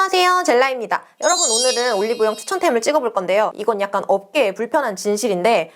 안녕하세요, 젤라입니다. 여러분, 오늘은 올리브영 추천템을 찍어볼 건데요. 이건 약간 업계의 불편한 진실인데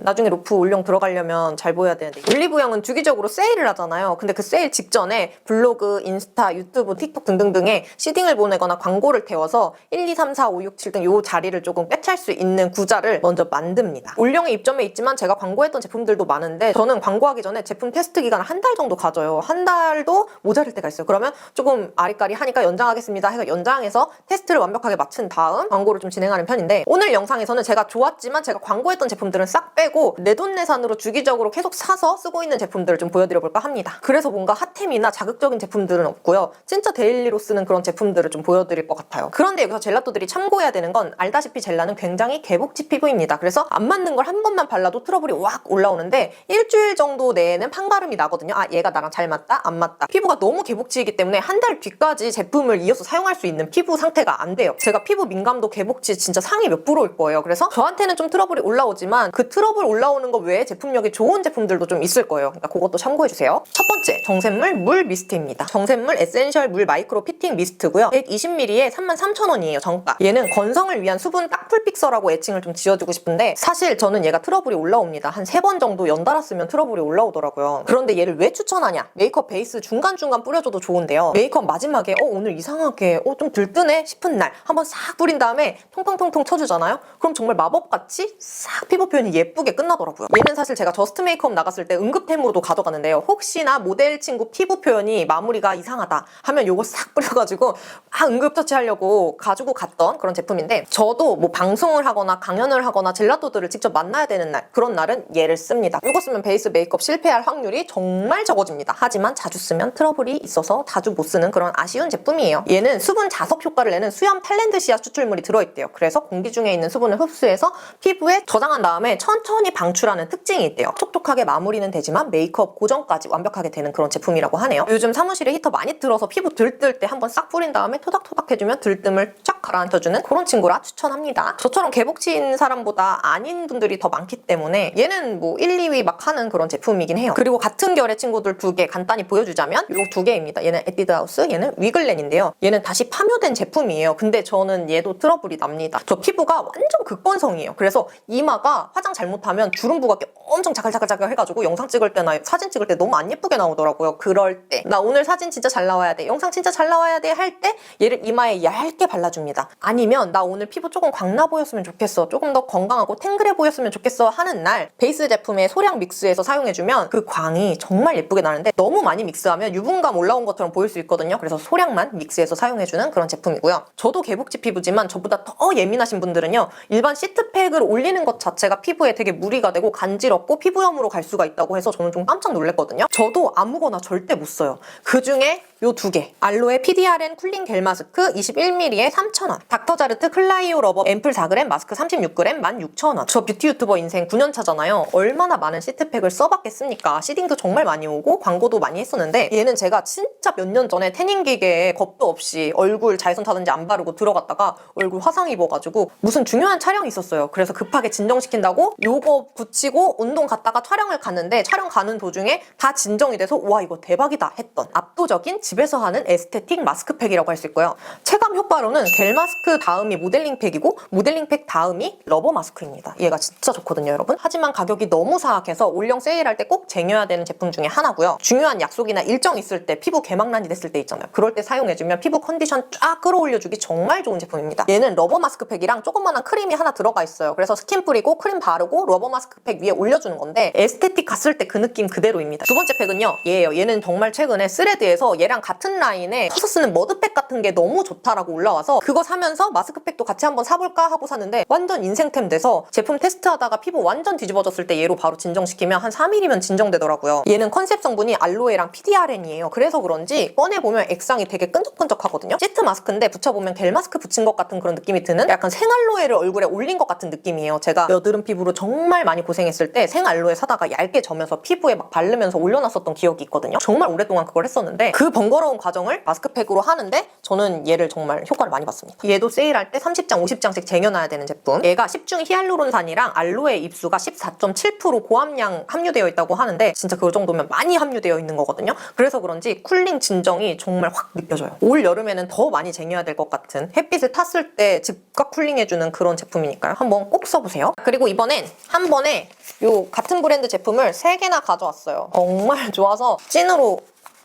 나중에 로프 올영 들어가려면 잘 보여야 되는데, 올리브영은 주기적으로 세일을 하잖아요. 근데 그 세일 직전에 블로그, 인스타, 유튜브, 틱톡 등등등에 시딩을 보내거나 광고를 태워서 1, 2, 3, 4, 5, 6, 7 등 요 자리를 조금 꿰찰 수 있는 구자를 먼저 만듭니다. 올영에 입점해 있지만 제가 광고했던 제품들도 많은데, 저는 광고하기 전에 제품 테스트 기간을 한 달 정도 가져요. 한 달도 모자랄 때가 있어요. 그러면 조금 아리까리 하니까 연장하겠습니다 해서 연장해서 테스트를 완벽하게 마친 다음 광고를 좀 진행하는 편인데, 오늘 영상에서는 제가 좋았지만 제가 광고했던 제품들은 싹 빼고 내돈내산으로 주기적으로 계속 사서 쓰고 있는 제품들을 좀 보여드려볼까 합니다. 그래서 뭔가 핫템이나 자극적인 제품들은 없고요. 진짜 데일리로 쓰는 그런 제품들을 좀 보여드릴 것 같아요. 그런데 여기서 젤라또들이 참고해야 되는 건, 알다시피 젤라는 굉장히 개복치 피부입니다. 그래서 안 맞는 걸 한 번만 발라도 트러블이 확 올라오는데 일주일 정도 내에는 판가름이 나거든요. 아, 얘가 나랑 잘 맞다? 안 맞다. 피부가 너무 개복치이기 때문에 한 달 뒤까지 제품을 이어서 사용할 수 있는 피부 상태가 안 돼요. 제가 피부 민감도 개복치 진짜 상위 몇 프로일 거예요. 그래서 저한테는 좀 트러블이 올라오지만 그 트러블 올라오는 거 외에 제품력이 좋은 제품들도 좀 있을 거예요. 그러니까 그것도 참고해주세요. 첫 번째, 정샘물 물 미스트입니다. 정샘물 에센셜 물 마이크로 피팅 미스트고요. 120ml에 33,000원이에요, 정가. 얘는 건성을 위한 수분 딱풀 픽서라고 애칭을 좀 지어주고 싶은데, 사실 저는 얘가 트러블이 올라옵니다. 한 3번 정도 연달아 쓰면 트러블이 올라오더라고요. 그런데 얘를 왜 추천하냐? 메이크업 베이스 중간중간 뿌려줘도 좋은데요. 메이크업 마지막에 오늘 이상하게 좀 들뜨네 싶은 날 한번 싹 뿌린 다음에 통통통통 쳐주잖아요? 그럼 정말 마법같이 싹 피부 표현이 예쁘게 끝나더라고요. 얘는 사실 제가 저스트 메이크업 나갔을 때 응급템으로도 가져가는데요. 혹시나 모델 친구 피부 표현이 마무리가 이상하다 하면 요거 싹 뿌려가지고 응급처치 하려고 가지고 갔던 그런 제품인데, 저도 뭐 방송을 하거나 강연을 하거나 젤라또들을 직접 만나야 되는 날, 그런 날은 얘를 씁니다. 이거 쓰면 베이스 메이크업 실패할 확률이 정말 적어집니다. 하지만 자주 쓰면 트러블이 있어서 자주 못 쓰는 그런 아쉬운 제품이에요. 얘는 수분 자석 효과를 내는 수염 탤런트 씨앗 추출물이 들어있대요. 그래서 공기 중에 있는 수분을 흡수해서 피부에 저장한 다음에 천천히 방출하는 특징이 있대요. 촉촉하게 마무리는 되지만 메이크업 고정까지 완벽하게 되는 그런 제품이라고 하네요. 요즘 사무실에 히터 많이 틀어서 피부 들뜰 때 한번 싹 뿌린 다음에 토닥토닥 해주면 들뜸을 쫙 가라앉혀주는 그런 친구라 추천합니다. 저처럼 개복치인 사람보다 아닌 분들이 더 많기 때문에 얘는 뭐 1, 2위 막 하는 그런 제품이긴 해요. 그리고 같은 결의 친구들 두 개 간단히 보여주자면 요 두 개입니다. 얘는 에뛰드하우스, 얘는 위글렌인데요. 얘는 다시 파묘된 제품이에요. 근데 저는 얘도 트러블이 납니다. 저 피부가 완전 극건성이에요. 그래서 이마가 화장 잘못하면 주름 부각이 엄청 자글자글자글 해가지고 영상 찍을 때나 사진 찍을 때 너무 안 예쁘게 나오더라고요. 그럴 때 나 오늘 사진 진짜 잘 나와야 돼, 영상 진짜 잘 나와야 돼 할 때 얘를 이마에 얇게 발라줍니다. 아니면 나 오늘 피부 조금 광나 보였으면 좋겠어, 조금 더 건강하고 탱글해 보였으면 좋겠어 하는 날 베이스 제품에 소량 믹스해서 사용해주면 그 광이 정말 예쁘게 나는데, 너무 많이 믹스하면 유분감 올라온 것처럼 보일 수 있거든요. 그래서 소량만 믹스해서 사용해주는 그런 제품이고요. 저도 개복치 피부지만 저보다 더 예민하신 분들은요, 일반 시트팩을 올리는 것 자체가 피부에 되게 무리가 되고 간지럽고 피부염으로 갈 수가 있다고 해서 저는 좀 깜짝 놀랐거든요. 저도 아무거나 절대 못 써요. 그 중에 요 두 개, 알로에 PDRN 쿨링 겔 마스크 21ml에 3,000원, 닥터자르트 클라이오 러버 앰플 4g 마스크 36g 16,000원. 저 뷰티 유튜버 인생 9년 차잖아요. 얼마나 많은 시트팩을 써봤겠습니까? 시딩도 정말 많이 오고 광고도 많이 했었는데, 얘는 제가 진짜 몇 년 전에 태닝 기계에 겁도 없이 얼굴 자외선 타든지 안 바르고 들어갔다가 얼굴 화상 입어가지고 무슨 중요한 촬영이 있었어요. 그래서 급하게 진정시킨다고 요거 붙이고 운동 갔다가 촬영을 갔는데, 촬영 가는 도중에 다 진정이 돼서 와 이거 대박이다 했던 압도적인 집에서 하는 에스테틱 마스크팩이라고 할 수 있고요. 체감 효과로는 겔 마스크 다음이 모델링 팩이고, 모델링 팩 다음이 러버 마스크입니다. 얘가 진짜 좋거든요, 여러분. 하지만 가격이 너무 사악해서 올영 세일할 때 꼭 쟁여야 되는 제품 중에 하나고요. 중요한 약속이나 일정 있을 때, 피부 개막난이 됐을 때 있잖아요. 그럴 때 사용해주면 피부 컨디션 쫙 끌어올려주기 정말 좋은 제품입니다. 얘는 러버 마스크팩이랑 조그만한 크림이 하나 들어가 있어요. 그래서 스킨 뿌리고 크림 바르고 러버 마스크팩 위에 올려주는 건데, 에스테틱 갔을 때 그 느낌 그대로입니다. 두 번째 팩은요, 얘예요. 얘는 정말 최근에 스레드에서 얘랑 같은 라인에 서서 쓰는 머드팩 같은 게 너무 좋다라고 올라와서 그거 사면서 마스크팩도 같이 한번 사볼까 하고 샀는데, 완전 인생템 돼서 제품 테스트하다가 피부 완전 뒤집어졌을 때 얘로 바로 진정시키면 한 3일이면 진정되더라고요. 얘는 컨셉 성분이 알로에랑 PDRN이에요. 그래서 그런지 꺼내보면 액상이 되게 끈적끈적하거든요. 시트 마스크인데 붙여보면 겔 마스크 붙인 것 같은 그런 느낌이 드는, 약간 생알로에를 얼굴에 올린 것 같은 느낌이에요. 제가 여드름 피부로 정말 많이 고생했을 때 생알로에 사다가 얇게 저면서 피부에 막 바르면서 올려놨었던 기억이 있거든요. 정말 오랫동안 그걸 했었는데, 그 번거로운 과정을 마스크팩으로 하는데 저는 얘를 정말 정말 효과를 많이 봤습니다. 얘도 세일할 때 30장, 50장씩 쟁여놔야 되는 제품. 얘가 10중 히알루론산이랑 알로에 잎수가 14.7% 고함량 함유되어 있다고 하는데 진짜 그 정도면 많이 함유되어 있는 거거든요. 그래서 그런지 쿨링 진정이 정말 확 느껴져요. 올 여름에는 더 많이 쟁여야 될 것 같은, 햇빛을 탔을 때 즉각 쿨링해주는 그런 제품이니까요. 한번 꼭 써보세요. 그리고 이번엔 한 번에 요 같은 브랜드 제품을 3개나 가져왔어요. 정말 좋아서 찐으로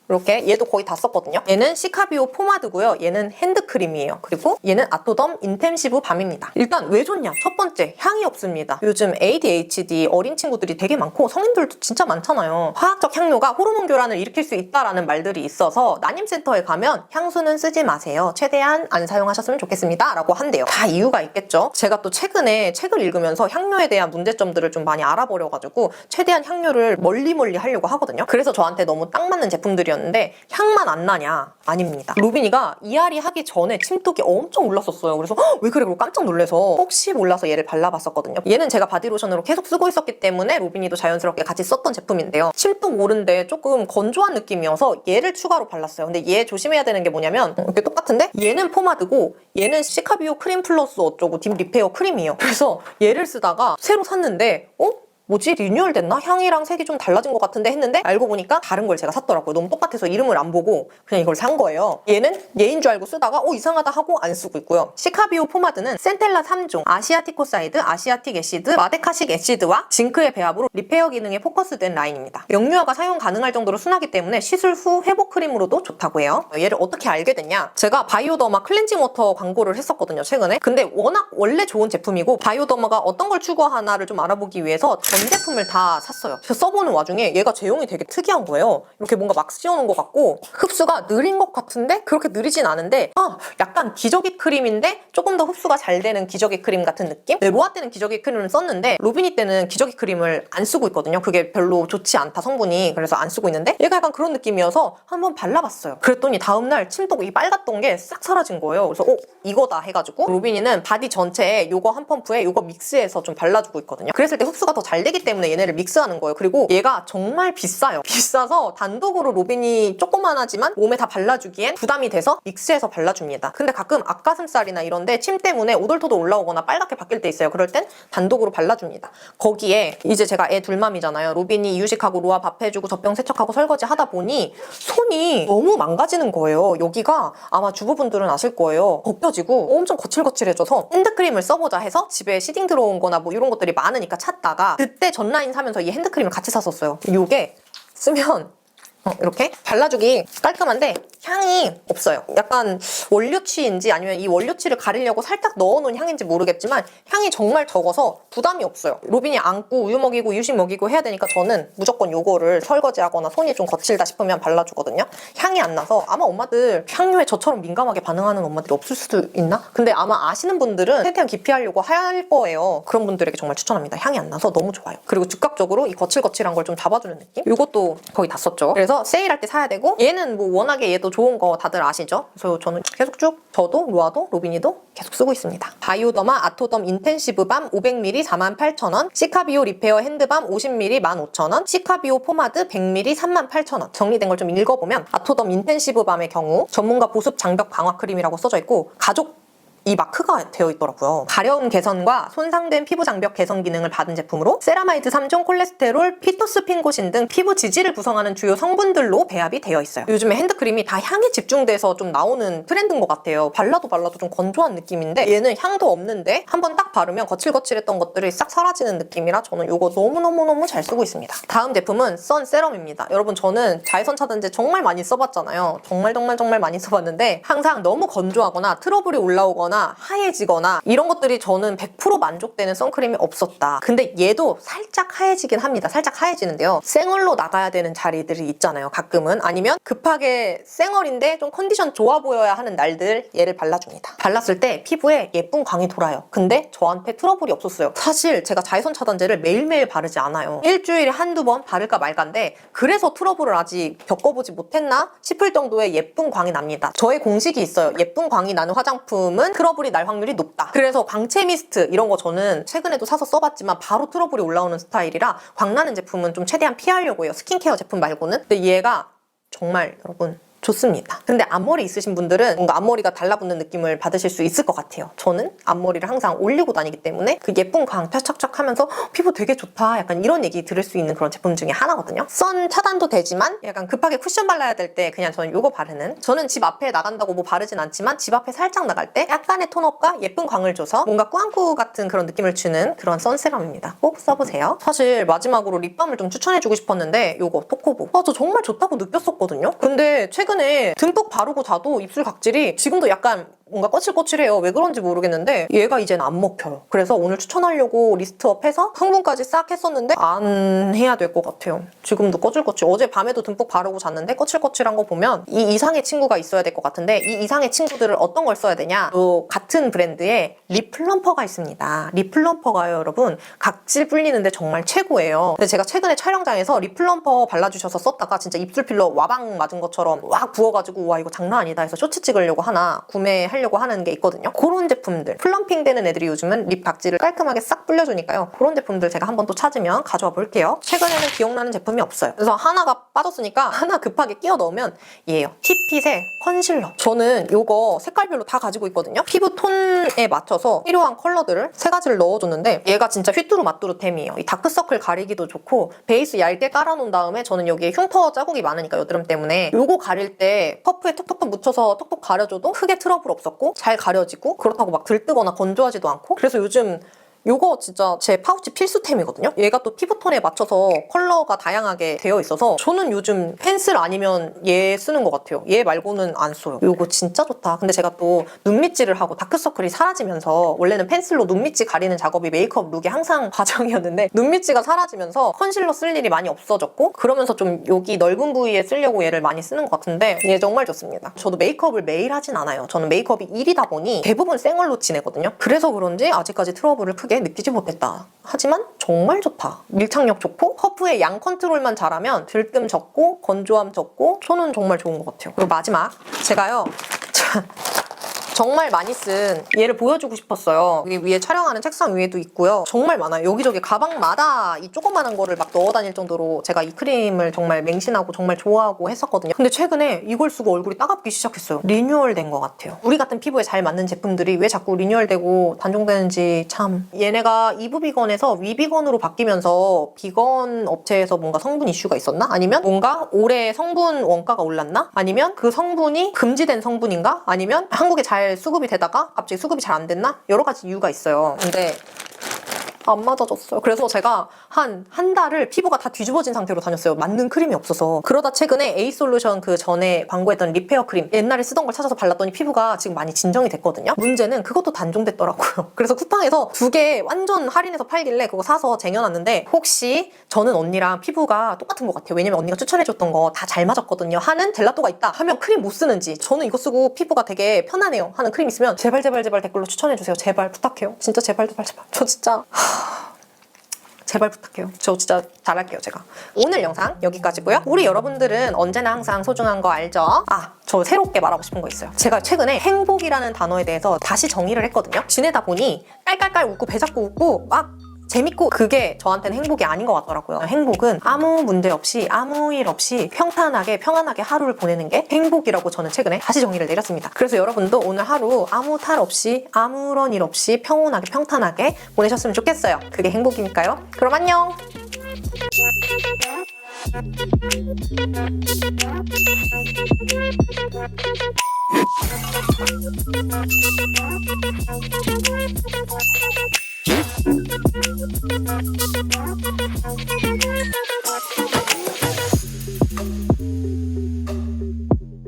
이렇게, 얘도 거의 다 썼거든요. 얘는 시카비오 포마드고요. 얘는 핸드크림이에요. 그리고 얘는 아토덤 인텐시브 밤입니다. 일단 왜 좋냐? 첫 번째, 향이 없습니다. 요즘 ADHD 어린 친구들이 되게 많고 성인들도 진짜 많잖아요. 화학적 향료가 호르몬 교란을 일으킬 수 있다라는 말들이 있어서 난임센터에 가면 향수는 쓰지 마세요, 최대한 안 사용하셨으면 좋겠습니다 라고 한대요. 다 이유가 있겠죠. 제가 또 최근에 책을 읽으면서 향료에 대한 문제점들을 좀 많이 알아버려가지고 최대한 향료를 멀리 하려고 하거든요. 그래서 저한테 너무 딱 맞는 제품들이었는데 향만 안 나냐? 아닙니다. 로빈이가 이알이 하기 전에 침독이 엄청 올랐었어요. 그래서 왜 그래? 그러고 깜짝 놀라서 혹시 몰라서 얘를 발라봤었거든요. 얘는 제가 바디로션으로 계속 쓰고 있었기 때문에 로빈이도 자연스럽게 같이 썼던 제품인데요. 침독 오른데 조금 건조한 느낌이어서 얘를 추가로 발랐어요. 근데 얘 조심해야 되는 게 뭐냐면 이렇게 똑같은데 얘는 포마드고 얘는 시카비오 크림 플러스 어쩌고 딥 리페어 크림이에요. 그래서 얘를 쓰다가 새로 샀는데 뭐지? 리뉴얼 됐나? 향이랑 색이 좀 달라진 것 같은데 했는데 알고 보니까 다른 걸 제가 샀더라고요. 너무 똑같아서 이름을 안 보고 그냥 이걸 산 거예요. 얘는 얘인 줄 알고 쓰다가 이상하다 하고 안 쓰고 있고요. 시카비오 포마드는 센텔라 3종, 아시아티코사이드, 아시아틱 애시드, 마데카식 애시드와 징크의 배합으로 리페어 기능에 포커스된 라인입니다. 영유아가 사용 가능할 정도로 순하기 때문에 시술 후 회복 크림으로도 좋다고 해요. 얘를 어떻게 알게 됐냐? 제가 바이오더마 클렌징 워터 광고를 했었거든요, 최근에. 근데 워낙 원래 좋은 제품이고 바이오더마가 어떤 걸 추구하나를 좀 알아보기 위해서 전 제품을 다 샀어요. 써보는 와중에 얘가 제형이 되게 특이한 거예요. 이렇게 뭔가 막 씌워놓은 것 같고 흡수가 느린 것 같은데 그렇게 느리진 않은데 약간 기저귀 크림인데 조금 더 흡수가 잘 되는 기저귀 크림 같은 느낌? 네, 로아 때는 기저귀 크림을 썼는데 로비니 때는 기저귀 크림을 안 쓰고 있거든요. 그게 별로 좋지 않다, 성분이. 그래서 안 쓰고 있는데 얘가 약간 그런 느낌이어서 한번 발라봤어요. 그랬더니 다음날 침독이 빨갛던 게 싹 사라진 거예요. 그래서 이거다 해가지고 로비니는 바디 전체에 요거 한 펌프에 요거 믹스해서 좀 발라주고 있거든요. 그랬을 때 흡수가 더 잘 되기 때문에 얘네를 믹스하는 거예요. 그리고 얘가 정말 비싸요. 비싸서 단독으로 로빈이 조그만하지만 몸에 다 발라주기엔 부담이 돼서 믹스해서 발라줍니다. 근데 가끔 앞가슴살이나 이런데 침 때문에 오돌토돌 올라오거나 빨갛게 바뀔 때 있어요. 그럴 땐 단독으로 발라줍니다. 거기에 이제 제가 애 둘맘이잖아요. 로빈이 이유식하고 로아 밥 해주고 젖병 세척하고 설거지 하다 보니 손이 너무 망가지는 거예요. 여기가 아마 주부분들은 아실 거예요. 벗겨지고 엄청 거칠거칠해져서 핸드크림을 써보자 해서 집에 시딩 들어온 거나 뭐 이런 것들이 많으니까 찾다가 그때 전라인 사면서 이 핸드크림을 같이 샀었어요. 요게 쓰면 이렇게 발라주기 깔끔한데 향이 없어요. 약간 원료치인지 아니면 이 원료치를 가리려고 살짝 넣어놓은 향인지 모르겠지만 향이 정말 적어서 부담이 없어요. 로빈이 안고 우유 먹이고 이유식 먹이고 해야 되니까 저는 무조건 요거를 설거지하거나 손이 좀 거칠다 싶으면 발라주거든요. 향이 안 나서 아마 엄마들 향료에 저처럼 민감하게 반응하는 엄마들이 없을 수도 있나? 근데 아마 아시는 분들은 최대한 기피하려고 할 거예요. 그런 분들에게 정말 추천합니다. 향이 안 나서 너무 좋아요. 그리고 즉각적으로 이 거칠거칠한 걸 좀 잡아주는 느낌? 이것도 거의 다 썼죠. 그래서 세일할 때 사야 되고 얘는 뭐 워낙에 얘도 좋은 거 다들 아시죠? 그래서 저는 계속 쭉 저도 로아도 로빈이도 계속 쓰고 있습니다. 바이오더마 아토덤 인텐시브 밤 500ml 48,000원, 시카비오 리페어 핸드밤 50ml 15,000원, 시카비오 포마드 100ml 38,000원. 정리된 걸 좀 읽어보면 아토덤 인텐시브 밤의 경우 전문가 보습 장벽 방화 크림이라고 써져 있고 가족 이 마크가 되어 있더라고요. 가려움 개선과 손상된 피부 장벽 개선 기능을 받은 제품으로 세라마이드 3종, 콜레스테롤, 피토스핀고신 등 피부 지지를 구성하는 주요 성분들로 배합이 되어 있어요. 요즘에 핸드크림이 다 향에 집중돼서 좀 나오는 트렌드인 것 같아요. 발라도 좀 건조한 느낌인데 얘는 향도 없는데 한번 딱 바르면 거칠거칠했던 것들이 싹 사라지는 느낌이라 저는 이거 너무너무 잘 쓰고 있습니다. 다음 제품은 선 세럼입니다. 여러분 저는 자외선 차단제 정말 많이 써봤잖아요. 정말 많이 써봤는데 항상 너무 건조하거나 트러블이 올라오거나 하얘지거나 이런 것들이 저는 100% 만족되는 선크림이 없었다. 근데 얘도 살짝 하얘지긴 합니다. 살짝 하얘지는데요. 쌩얼로 나가야 되는 자리들이 있잖아요. 가끔은. 아니면 급하게 쌩얼인데 좀 컨디션 좋아 보여야 하는 날들 얘를 발라줍니다. 발랐을 때 피부에 예쁜 광이 돌아요. 근데 저한테 트러블이 없었어요. 사실 제가 자외선 차단제를 매일매일 바르지 않아요. 일주일에 한두 번 바를까 말까인데 그래서 트러블을 아직 겪어보지 못했나 싶을 정도의 예쁜 광이 납니다. 저의 공식이 있어요. 예쁜 광이 나는 화장품은 트러블이 날 확률이 높다. 그래서 광채 미스트 이런 거 저는 최근에도 사서 써봤지만 바로 트러블이 올라오는 스타일이라 광나는 제품은 좀 최대한 피하려고 해요. 스킨케어 제품 말고는. 근데 얘가 정말 여러분 좋습니다. 근데 앞머리 있으신 분들은 뭔가 앞머리가 달라붙는 느낌을 받으실 수 있을 것 같아요. 저는 앞머리를 항상 올리고 다니기 때문에 그 예쁜 광 착착착 하면서 피부 되게 좋다 약간 이런 얘기 들을 수 있는 그런 제품 중에 하나거든요. 선 차단도 되지만 약간 급하게 쿠션 발라야 될 때 그냥 저는 이거 바르는, 저는 집 앞에 나간다고 뭐 바르진 않지만 집 앞에 살짝 나갈 때 약간의 톤업과 예쁜 광을 줘서 뭔가 꾸안꾸 같은 그런 느낌을 주는 그런 선세럼입니다. 꼭 써보세요. 사실 마지막으로 립밤을 좀 추천해주고 싶었는데 요거 토코보, 저 정말 좋다고 느꼈었거든요. 근데 최근에 듬뿍 바르고 자도 입술 각질이 지금도 약간 뭔가 거칠거칠해요. 왜 그런지 모르겠는데 얘가 이제는 안 먹혀요. 그래서 오늘 추천하려고 리스트업해서 성분까지 싹 했었는데 안 해야 될 것 같아요. 지금도 거칠거칠. 어제 밤에도 듬뿍 바르고 잤는데 거칠거칠한 거 보면 이 이상의 친구가 있어야 될 것 같은데 이 이상의 친구들을 어떤 걸 써야 되냐, 또 같은 브랜드의 립 플럼퍼가 있습니다. 립 플럼퍼가요 여러분 각질 불리는데 정말 최고예요. 근데 제가 최근에 촬영장에서 립 플럼퍼 발라주셔서 썼다가 진짜 입술 필러 와방 맞은 것처럼 와 부어가지고 와 이거 장난 아니다 해서 쇼츠 찍으려고 하나 구매하려고 하는 게 있거든요. 그런 제품들, 플럼핑 되는 애들이 요즘은 립 각질을 깔끔하게 싹 불려주니까요. 그런 제품들 제가 한번 또 찾으면 가져와 볼게요. 최근에는 기억나는 제품이 없어요. 그래서 하나가 빠졌으니까 하나 급하게 끼워 넣으면 얘예요. 티핏의 컨실러. 저는 요거 색깔별로 다 가지고 있거든요. 피부 톤에 맞춰서 필요한 컬러들을 3가지를 넣어줬는데 얘가 진짜 휘뚜루마뚜루템이에요. 이 다크서클 가리기도 좋고 베이스 얇게 깔아놓은 다음에 저는 여기에 흉터 자국이 많으니까 여드름 때문에 요거 가릴 때 퍼프에 톡톡톡 묻혀서 톡톡 가려줘도 크게 트러블 없었고 잘 가려지고 그렇다고 막 들뜨거나 건조하지도 않고, 그래서 요즘 요거 진짜 제 파우치 필수템이거든요. 얘가 또 피부톤에 맞춰서 컬러가 다양하게 되어 있어서 저는 요즘 펜슬 아니면 얘 쓰는 것 같아요. 얘 말고는 안 써요. 요거 진짜 좋다. 근데 제가 또 눈밑질을 하고 다크서클이 사라지면서, 원래는 펜슬로 눈밑질 가리는 작업이 메이크업 룩의 항상 과정이었는데 눈밑지가 사라지면서 컨실러 쓸 일이 많이 없어졌고, 그러면서 좀 여기 넓은 부위에 쓰려고 얘를 많이 쓰는 것 같은데 얘 정말 좋습니다. 저도 메이크업을 매일 하진 않아요. 저는 메이크업이 일이다 보니 대부분 생얼로 지내거든요. 그래서 그런지 아직까지 트러블을 크게 느끼지 못했다. 하지만 정말 좋다. 밀착력 좋고 퍼프의 양 컨트롤만 잘하면 들뜸 적고 건조함 적고 저는 정말 좋은 것 같아요. 그리고 마지막 제가요 정말 많이 쓴 얘를 보여주고 싶었어요. 여기 위에 촬영하는 책상 위에도 있고요. 정말 많아요. 여기저기 가방마다 이 조그만한 거를 막 넣어 다닐 정도로 제가 이 크림을 정말 맹신하고 정말 좋아하고 했었거든요. 근데 최근에 이걸 쓰고 얼굴이 따갑기 시작했어요. 리뉴얼된 것 같아요. 우리 같은 피부에 잘 맞는 제품들이 왜 자꾸 리뉴얼되고 단종되는지 참. 얘네가 이브비건에서 위비건으로 바뀌면서 비건 업체에서 뭔가 성분 이슈가 있었나? 아니면 뭔가 올해 성분 원가가 올랐나? 아니면 그 성분이 금지된 성분인가? 아니면 한국에 잘 수급이 되다가 갑자기 수급이 잘 안 됐나? 여러 가지 이유가 있어요. 근데 안 맞아졌어요. 그래서 제가 한 달을 피부가 다 뒤집어진 상태로 다녔어요. 맞는 크림이 없어서. 그러다 최근에 에이솔루션 그 전에 광고했던 리페어 크림 옛날에 쓰던 걸 찾아서 발랐더니 피부가 지금 많이 진정이 됐거든요. 문제는 그것도 단종됐더라고요. 그래서 쿠팡에서 2개 완전 할인해서 팔길래 그거 사서 쟁여놨는데, 혹시 저는 언니랑 피부가 똑같은 것 같아요. 왜냐면 언니가 추천해줬던 거 다 잘 맞았거든요 하는 젤라또가 있다 하면 크림 못 쓰는지, 저는 이거 쓰고 피부가 되게 편하네요 하는 크림 있으면 제발 댓글로 추천해주세요. 제발 부탁해요. 진짜 제발. 저 진짜 제발 부탁해요. 저 진짜 잘할게요 제가. 오늘 영상 여기까지고요. 우리 여러분들은 언제나 항상 소중한 거 알죠? 저 새롭게 말하고 싶은 거 있어요. 제가 최근에 행복이라는 단어에 대해서 다시 정의를 했거든요. 지내다 보니 깔깔깔 웃고 배 잡고 웃고 막 재밌고 그게 저한테는 행복이 아닌 것 같더라고요. 행복은 아무 문제 없이 아무 일 없이 평탄하게 편안하게 하루를 보내는 게 행복이라고 저는 최근에 다시 정의를 내렸습니다. 그래서 여러분도 오늘 하루 아무 탈 없이 아무런 일 없이 평온하게 평탄하게 보내셨으면 좋겠어요. 그게 행복이니까요. 그럼 안녕!